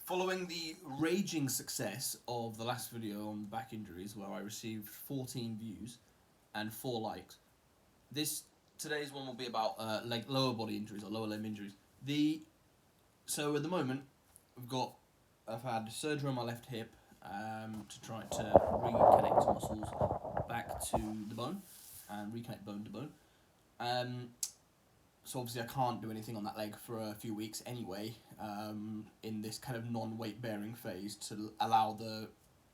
Following the raging success of the last video on back injuries, where I received 14 views and 4 likes, today's one will be about lower body injuries or lower limb injuries. So at the moment, I've had surgery on my left hip to try to reconnect muscles back to the bone and reconnect bone to bone. So obviously I can't do anything on that leg for a few weeks anyway, in this kind of non-weight bearing phase to allow the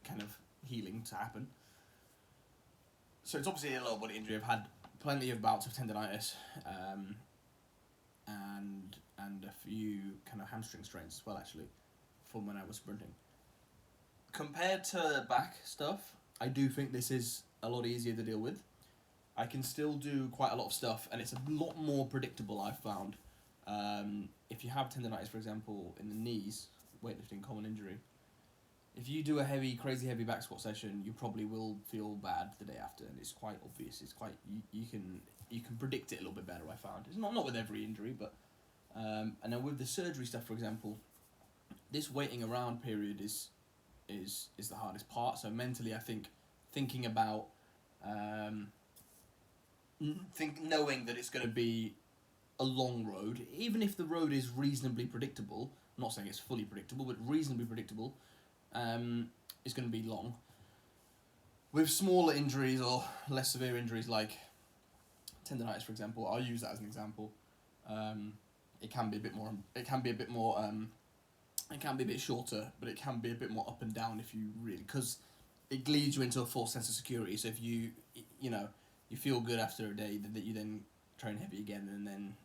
kind of healing to happen. So it's obviously a lower body injury. I've had plenty of bouts of tendonitis, and a few kind of hamstring strains as well, actually, from when I was sprinting. Compared to back stuff, I do think this is a lot easier to deal with. I can still do quite a lot of stuff, and it's a lot more predictable, I've found. If you have tendonitis, for example, in the knees, weightlifting, common injury, if you do a crazy heavy back squat session, you probably will feel bad the day after, and it's quite obvious. It's quite you can predict it a little bit better, I found. It's not with every injury, but and then with the surgery stuff, for example, this waiting around period is the hardest part. So mentally, I think thinking about knowing that it's going to be a long road, even if the road is reasonably predictable. I'm not saying it's fully predictable, but reasonably predictable. It's going to be long. With smaller injuries or less severe injuries like tendonitis, for example, I'll use that as an example. It can be a bit more. It can be a bit shorter, but it can be a bit more up and down if you really, because it leads you into a false sense of security. So if you feel good after a day, that you then train heavy again and then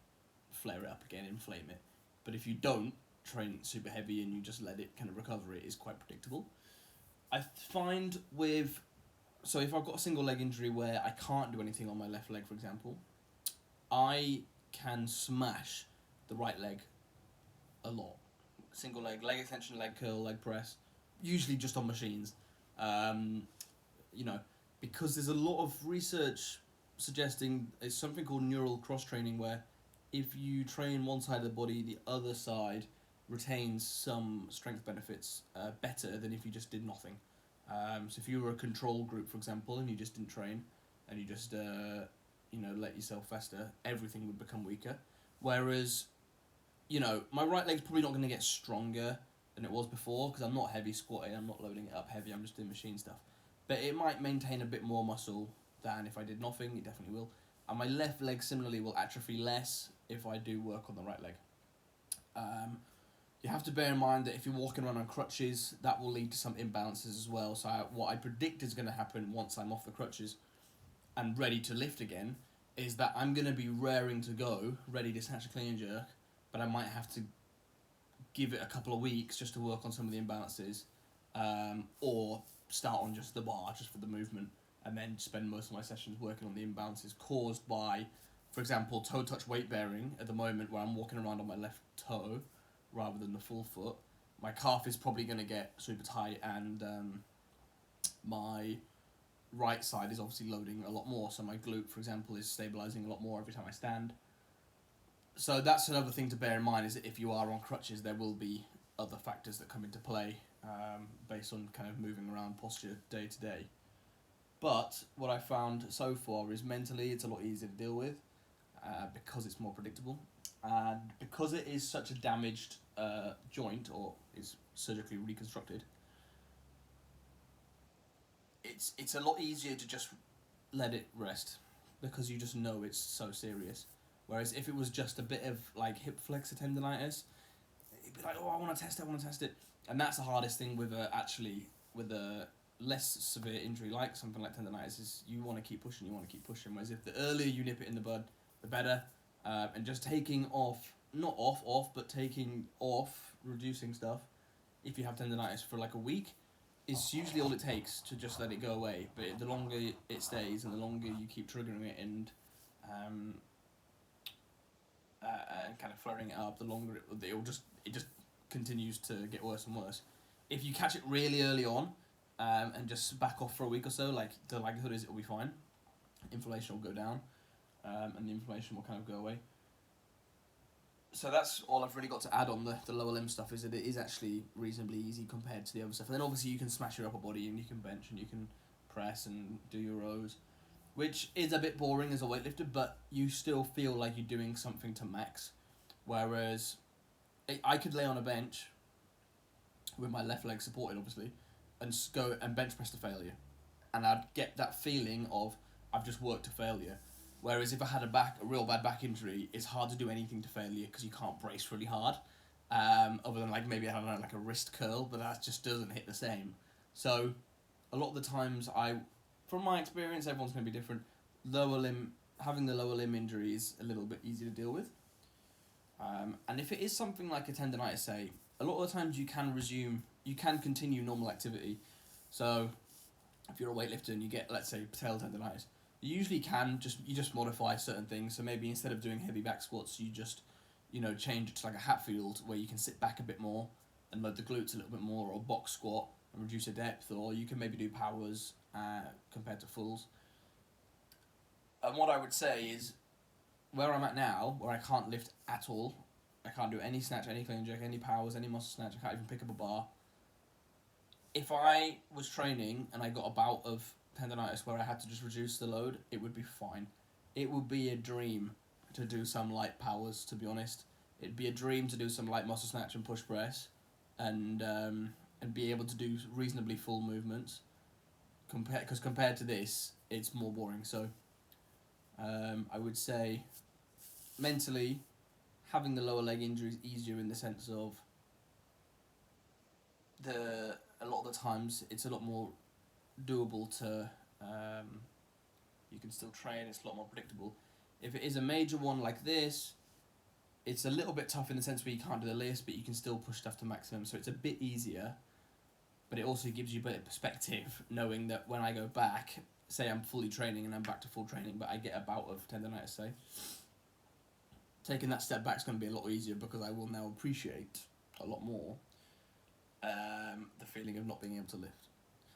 flare it up again, inflame it. But if you don't train super heavy and you just let it kind of recover, it is quite predictable. I find so if I've got a single leg injury where I can't do anything on my left leg, for example, I can smash the right leg a lot. Single leg extension, leg curl, leg press, usually just on machines. Because there's a lot of research suggesting it's something called neural cross training, where if you train one side of the body, the other side retains some strength benefits better than if you just did nothing. So if you were a control group, for example, and you just didn't train, and you just let yourself fester, everything would become weaker. Whereas, my right leg's probably not going to get stronger than it was before, because I'm not heavy squatting, I'm not loading it up heavy, I'm just doing machine stuff. But it might maintain a bit more muscle than if I did nothing. It definitely will. And my left leg similarly will atrophy less if I do work on the right leg. You have to bear in mind that if you're walking around on crutches, that will lead to some imbalances as well. So what I predict is going to happen once I'm off the crutches and ready to lift again is that I'm going to be raring to go, ready to snatch a clean and jerk, but I might have to give it a couple of weeks just to work on some of the imbalances, or start on just the bar, just for the movement, and then spend most of my sessions working on the imbalances caused by, for example, toe touch weight bearing at the moment, where I'm walking around on my left toe rather than the full foot. My calf is probably going to get super tight, and my right side is obviously loading a lot more, so my glute, for example, is stabilizing a lot more every time I stand. So that's another thing to bear in mind, is that if you are on crutches, there will be other factors that come into play based on kind of moving around posture day to day. But what I found so far is mentally it's a lot easier to deal with because it's more predictable, and because it is such a damaged joint, or is surgically reconstructed, it's a lot easier to just let it rest, because you just know it's so serious. Whereas if it was just a bit of like hip flexor tendonitis, it'd be like, oh, I want to test it. And that's the hardest thing with a less severe injury like something like tendonitis, is you want to keep pushing. Whereas if the earlier you nip it in the bud, the better. And just taking off, but taking off, reducing stuff, if you have tendonitis for like a week, is usually all it takes to just let it go away. But the longer it stays and the longer you keep triggering it and kind of flaring it up, the longer it just continues to get worse and worse. If you catch it really early on and just back off for a week or so, like, the likelihood is it will be fine. Inflammation will go down, and the inflammation will kind of go away. So that's all I've really got to add on the lower limb stuff, is that it is actually reasonably easy compared to the other stuff. And then obviously you can smash your upper body and you can bench and you can press and do your rows, which is a bit boring as a weightlifter, but you still feel like you're doing something to max. Whereas I could lay on a bench with my left leg supported, obviously, and go and bench press to failure, and I'd get that feeling of I've just worked to failure. Whereas if I had a real bad back injury, it's hard to do anything to failure because you can't brace really hard. Other than like maybe I don't know, like a wrist curl, but that just doesn't hit the same. So a lot of the times from my experience, everyone's going to be different. Having the lower limb injury is a little bit easier to deal with. And if it is something like a tendonitis, say, a lot of the times you can continue normal activity. So if you're a weightlifter and you get, let's say, patellar tendonitis, you usually you just modify certain things. So maybe instead of doing heavy back squats, you just, change it to like a Hatfield where you can sit back a bit more and load the glutes a little bit more, or box squat and reduce the depth, or you can maybe do powers compared to fulls. And what I would say is, where I'm at now, where I can't lift at all, I can't do any snatch, any clean jerk, any powers, any muscle snatch, I can't even pick up a bar. If I was training and I got a bout of tendonitis where I had to just reduce the load, it would be fine. It would be a dream to do some light powers, to be honest. It'd be a dream to do some light muscle snatch and push press, and be able to do reasonably full movements. Because compared to this, it's more boring. So I would say mentally, having the lower leg injury is easier in the sense of a lot of the times it's a lot more doable to you can still train, it's a lot more predictable. If it is a major one like this, it's a little bit tough in the sense where you can't do the list, but you can still push stuff to maximum, so it's a bit easier, but it also gives you a bit of perspective knowing that when I go back, say I'm fully training and I'm back to full training, but I get a bout of tendonitis, say, taking that step back is going to be a lot easier because I will now appreciate a lot more the feeling of not being able to lift.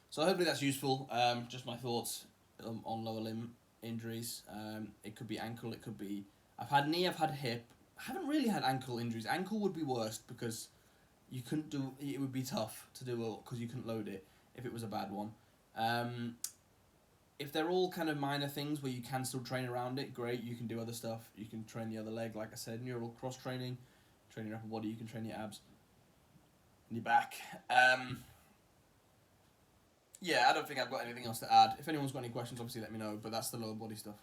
So hopefully that's useful. Just my thoughts on lower limb injuries. It could be ankle, it could be... I've had knee, I've had hip. I haven't really had ankle injuries. Ankle would be worst because you couldn't do... It would be tough to do because you couldn't load it if it was a bad one. If they're all kind of minor things where you can still train around it, great. You can do other stuff. You can train the other leg, like I said, neural cross training, train your upper body, you can train your abs and your back. Yeah, I don't think I've got anything else to add. If anyone's got any questions, obviously let me know, but that's the lower body stuff.